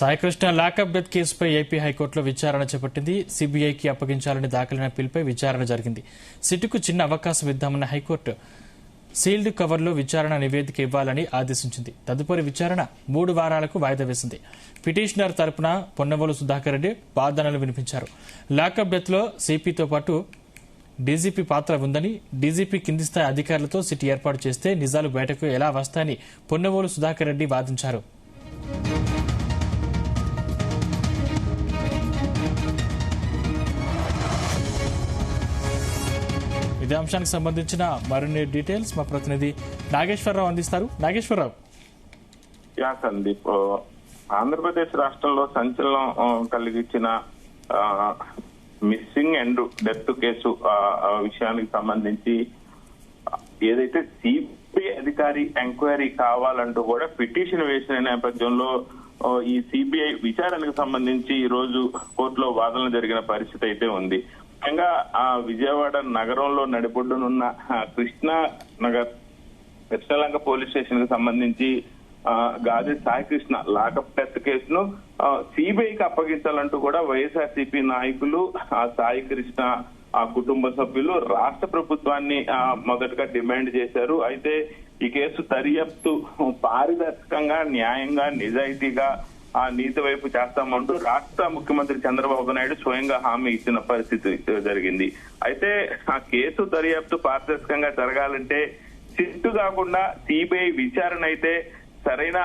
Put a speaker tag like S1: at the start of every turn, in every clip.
S1: Saikrishna lockup death కేసుపై AP హైకోర్టులో విచారణ చేపట్టింది. సీబీఐకి అప్పగించాలని దాఖలైన పిల్పై విచారణ జరిగింది. సిట్కు చిన్న అవకాశం ఇద్దామన్న హైకోర్టు సీల్డ్ కవర్లో విచారణ నివేదిక ఇవ్వాలని ఆదేశించింది. తదుపరి విచారణ 3 వారాలకు వాయిదా వేసింది. పిటిషనర్ తరపున పొన్నవోలు సుధాకర్ రెడ్డి వాదనలు వినిపించారు. లాకప్ డెత్ లో సిపితో పాటు డీజీపీ పాత్ర ఉందని, డీజీపీ కింది స్థాయి అధికారులతో సిట్ ఏర్పాటు చేస్తే నిజాలు బయటకు ఎలా వస్తాయని పొన్నవోలు సుధాకర్ రెడ్డి వాదించారు. ఇదే అంశానికి సంబంధించిన మరిన్ని డీటెయిల్స్ మా ప్రతినిధి నాగేశ్వరరావు అందిస్తారు. నాగేశ్వరరావు.
S2: సందీప్, ఆంధ్రప్రదేశ్ రాష్ట్రంలో సంచలనం కలిగించిన మిస్సింగ్ అండ్ డెత్ కేసు విషయానికి సంబంధించి ఏదైతే సిబిఐ అధికారి ఎంక్వైరీ కావాలంటూ కూడా పిటిషన్ వేసిన నేపథ్యంలో ఈ సిబిఐ విచారణకు సంబంధించి ఈ రోజు కోర్టులో వాదనలు జరిగిన పరిస్థితి అయితే ఉంది. ముఖ్యంగా విజయవాడ నగరంలో నడిపొడ్డునున్న కృష్ణలంక పోలీస్ స్టేషన్ కు సంబంధించి గాది సాయికృష్ణ లాకప్ డెత్ కేసును సిబిఐకి అప్పగించాలంటూ కూడా వైఎస్ఆర్సీపీ నాయకులు సాయికృష్ణ కుటుంబ సభ్యులు రాష్ట్ర ప్రభుత్వాన్ని మొదటగా డిమాండ్ చేశారు. అయితే ఈ కేసు దర్యాప్తు పారదర్శకంగా, న్యాయంగా, నిజాయితీగా నీతి వైపు చేస్తామంటూ రాష్ట్ర ముఖ్యమంత్రి చంద్రబాబు నాయుడు స్వయంగా హామీ ఇచ్చిన పరిస్థితి జరిగింది. అయితే ఆ కేసు దర్యాప్తు పారదర్శకంగా జరగాలంటే సిట్టు కాకుండా సిబిఐ విచారణ అయితే సరైన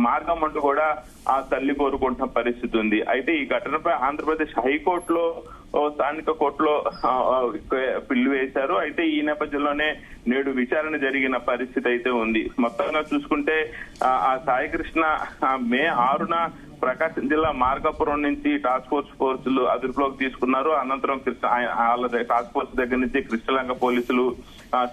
S2: మార్గం అంటూ కూడా ఆ తల్లి కోరుకుంటున్న పరిస్థితి ఉంది. అయితే ఈ ఘటనపై ఆంధ్రప్రదేశ్ హైకోర్టులో స్థానిక కోర్టులో పిల్లు వేశారు. అయితే ఈ నేపథ్యంలోనే నేడు విచారణ జరిగిన పరిస్థితి అయితే ఉంది. మొత్తంగా చూసుకుంటే ఆ సాయికృష్ణ మే 6న ప్రకాశం జిల్లా మార్కాపురం నుంచి టాస్క్ ఫోర్సులు అదుపులోకి తీసుకున్నారు. అనంతరం వాళ్ళ టాస్క్ ఫోర్స్ దగ్గర నుంచి కృష్ణలంక పోలీసులు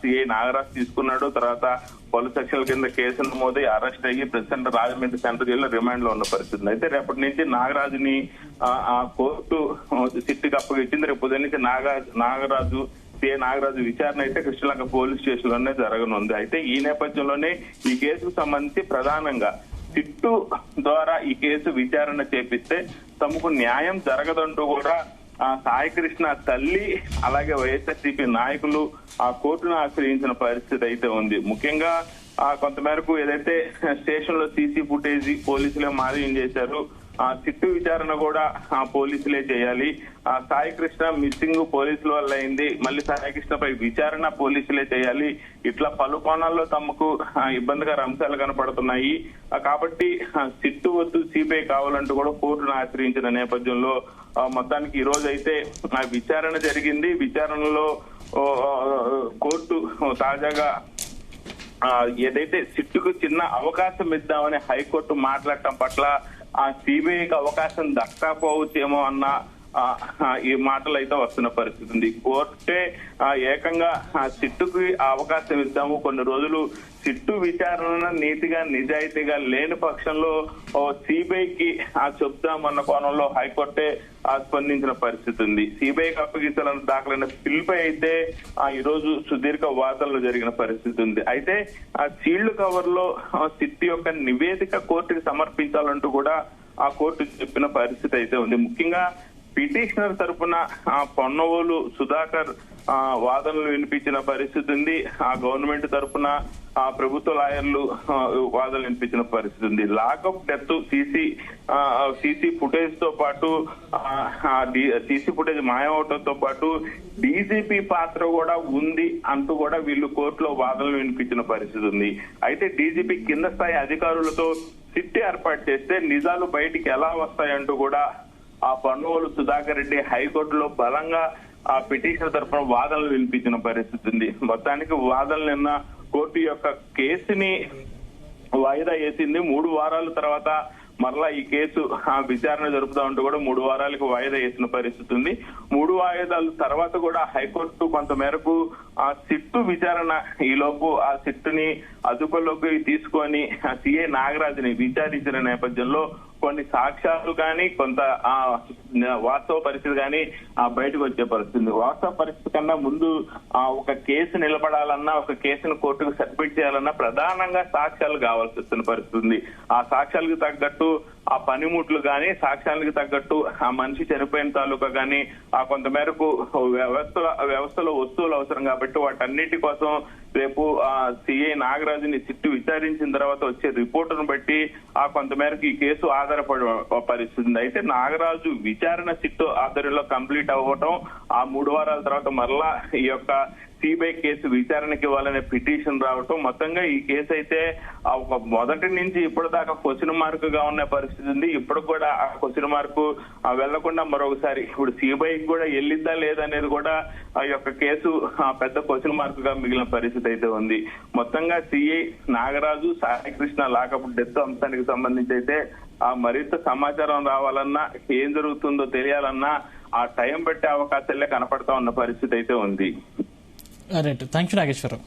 S2: సిఐ నాగరాజ్ తీసుకున్నాడు. తర్వాత పలు సెక్షన్ల కింద కేసు నమోదై అరెస్ట్ అయ్యి ప్రెసిడెంట్ రాజమండ్రి సెంట్రల్ జైల్లో రిమాండ్ లో ఉన్న పరిస్థితి. అయితే రేపటి నుంచి నాగరాజుని కోర్టు సిట్కి అప్పగించింది. రేపు ఉదయం నుంచి నాగరాజు సిఐ నాగరాజు విచారణ అయితే కృష్ణలంక పోలీస్ స్టేషన్ లోనే జరగనుంది. అయితే ఈ నేపథ్యంలోనే ఈ కేసుకు సంబంధించి ప్రధానంగా సిట్టు ద్వారా ఈ కేసు విచారణ చేపిస్తే తమకు న్యాయం జరగదంటూ కూడా సాయికృష్ణ తల్లి అలాగే వైఎస్ఆర్సీపీ నాయకులు ఆ కోర్టును ఆశ్రయించిన పరిస్థితి అయితే ఉంది. ముఖ్యంగా కొంతమేరకు ఏదైతే స్టేషన్ లో సీసీ ఫుటేజ్ పోలీసులే మాదయం చేశారు, సిట్టు విచారణ కూడా పోలీసులే చేయాలి. సాయికృష్ణ మిస్సింగ్ పోలీసుల వల్ల అయింది, మళ్ళీ సాయికృష్ణపై విచారణ పోలీసులే చేయాలి. ఇట్లా పలు కోణాల్లో తమకు ఇబ్బందికర అంశాలు కనపడుతున్నాయి. కాబట్టి సిట్టు వద్దు సిబిఐ కావాలంటూ కూడా కోర్టును ఆశ్రయించిన నేపథ్యంలో మొత్తానికి ఈ రోజు అయితే విచారణ జరిగింది. విచారణలో కోర్టు తాజాగా ఏదైతే సిట్టుకు చిన్న అవకాశం ఇద్దామని హైకోర్టు మాట్లాడటం పట్ల ఆ సిబిఐకి అవకాశం దక్కకపోవచ్చేమో అన్న ఈ మాటలు అయితే వస్తున్న పరిస్థితి ఉంది. కోర్టే ఏకంగా సిట్టుకి అవకాశం ఇద్దాము, కొన్ని రోజులు సిట్టు విచారణ నీతిగా నిజాయితీగా లేని పక్షంలో సిబిఐకి చెప్తామన్న కోణంలో హైకోర్టే స్పందించిన పరిస్థితి ఉంది. సిబిఐకి అప్పగించాలని దాఖలైన పిల్పై అయితే ఈ రోజు సుదీర్ఘ వాదనలు జరిగిన పరిస్థితి ఉంది. అయితే ఆ సీల్డ్ కవర్ లో సిట్టు యొక్క నివేదిక కోర్టుకి సమర్పించాలంటూ కూడా ఆ కోర్టు చెప్పిన పరిస్థితి అయితే ఉంది. ముఖ్యంగా పిటిషనర్ తరపున పొన్నవోలు సుధాకర్ వాదనలు వినిపించిన పరిస్థితి ఉంది. ఆ గవర్నమెంట్ తరపున ప్రభుత్వ లాయర్లు వాదనలు వినిపించిన పరిస్థితి ఉంది. లాకప్ డెత్ సీసీ ఫుటేజ్ తో పాటు సీసీ ఫుటేజ్ మాయమవడంతో పాటు డీజీపీ పాత్ర కూడా ఉంది అంటూ కూడా వీళ్ళు కోర్టులో వాదనలు వినిపించిన పరిస్థితి ఉంది. అయితే డీజీపీ కింద స్థాయి అధికారులతో సిట్ ఏర్పాటు చేస్తే నిజాలు బయటికి ఎలా వస్తాయంటూ కూడా ఆ పొన్నవోలు సుధాకర్ రెడ్డి హైకోర్టులో బలంగా ఆ పిటిషన్ తరఫున వాదనలు వినిపించిన పరిస్థితి ఉంది. మొత్తానికి వాదనలు నిన్న కోర్టు యొక్క కేసుని వాయిదా వేసింది. 3 వారాల తర్వాత మరలా ఈ కేసు విచారణ జరుపుతామంటూ కూడా 3 వారాలకు వాయిదా వేసిన పరిస్థితి ఉంది. 3 వాయిదాల తర్వాత కూడా హైకోర్టు కొంత మేరకు ఆ సిట్టు విచారణ ఈలోపు ఆ సిట్టుని అదుపులోకి తీసుకొని సిఐ నాగరాజుని విచారించిన నేపథ్యంలో కొన్ని సాక్ష్యాలు కానీ కొంత వాస్తవ పరిస్థితి కానీ బయటకు వచ్చే పరిస్థితి. వాస్తవ పరిస్థితి కన్నా ముందు ఒక కేసు నిలబడాలన్నా, ఒక కేసును కోర్టుకు సబ్మిట్ చేయాలన్నా ప్రధానంగా సాక్ష్యాలు కావాల్సి వస్తున్న పరిస్థితి ఉంది. ఆ సాక్ష్యాలకు తగ్గట్టు ఆ పనిముట్లు గాని సాక్ష్యానికి తగ్గట్టు ఆ మనిషి చనిపోయిన తాలూకా గాని ఆ కొంతమేరకు వ్యవస్థలో వస్తువులు అవసరం కాబట్టి వాటన్నిటి కోసం రేపు సిఐ నాగరాజుని సిట్టు విచారించిన తర్వాత వచ్చే రిపోర్టును బట్టి ఆ కొంతమేరకు ఈ కేసు ఆధారపడే పరిస్థితి ఉంది. అయితే నాగరాజు విచారణ సిట్టు ఆధ్వర్యంలో కంప్లీట్ అవ్వటం, ఆ 3 వారాల తర్వాత మరలా ఈ యొక్క సిబిఐ కేసు విచారణకి ఇవ్వాలనే పిటిషన్ రావటం, మొత్తంగా ఈ కేసు అయితే ఒక మొదటి నుంచి ఇప్పటిదాకా క్వశ్చన్ మార్క్ గా ఉన్న పరిస్థితి ఉంది. ఇప్పుడు కూడా ఆ క్వశ్చన్ మార్క్ వెళ్లకుండా మరొకసారి ఇప్పుడు సిబిఐకి కూడా వెళ్ళిద్దా లేదనేది కూడా ఆ యొక్క కేసు పెద్ద క్వశ్చన్ మార్క్ గా మిగిలిన పరిస్థితి అయితే ఉంది. మొత్తంగా CI Nagaraju Saikrishna lockup death అంశానికి సంబంధించి అయితే మరింత సమాచారం రావాలన్నా, ఏం జరుగుతుందో తెలియాలన్నా ఆ టైం పెట్టే అవకాశాలే కనపడతా ఉన్న పరిస్థితి అయితే ఉంది.
S1: Right, thank you Nageswararao.